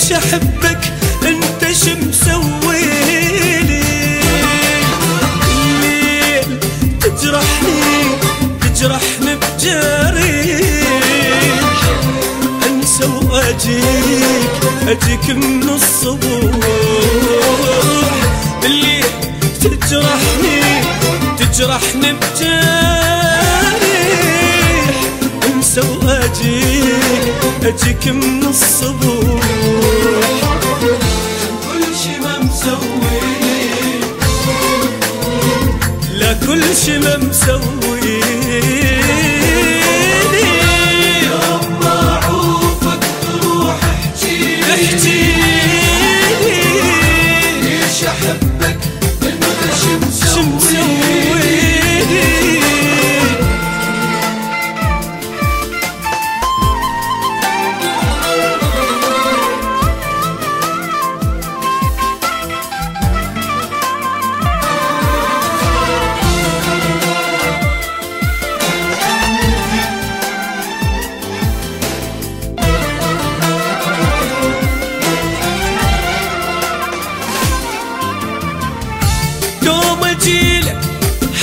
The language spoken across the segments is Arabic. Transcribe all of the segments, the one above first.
ليش احبك انت شو مسويلي؟ الليل تجرحني بجريح، انسى واجيك من الصبح. الليل تجرحني بجريح، انسى واجيك من الصبح. كل شي ما مسوي، لا كل شي ما مسوي. لما اعوفك تروح احجيلي ليش احبك انت شو مسويلي؟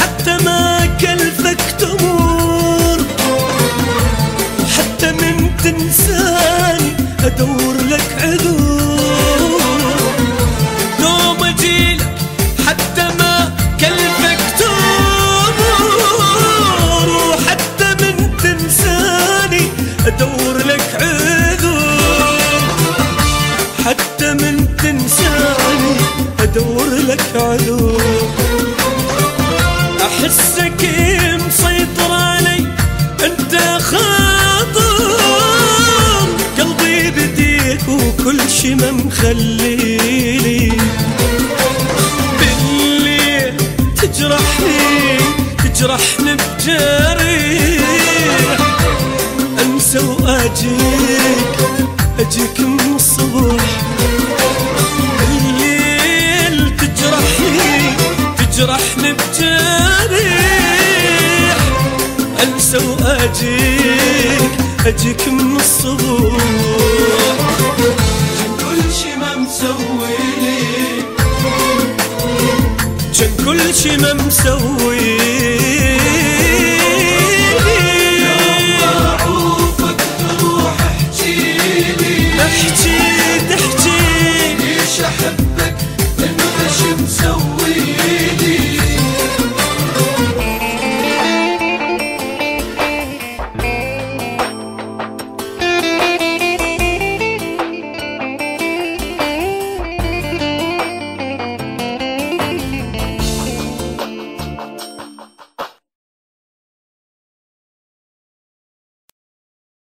حتى ما كلفك تمور، حتى من تنساني ادور لك عذور. دوم اجيلك حتى ما كلفك تمور، وحتى من تنساني ادور لك عذور. حتى من تنساني ادور لك عذور. احسك مسيطر علي انت خاطر، قلبي بديك وكل شي ما مخليلي. بالليل تجرحني بجريح، انسى واجيك من الصبح. الليل تجرحني بجريح، انسى واجيك من الصبح. كل شي ما مسويلي، كل شي ما مسوي.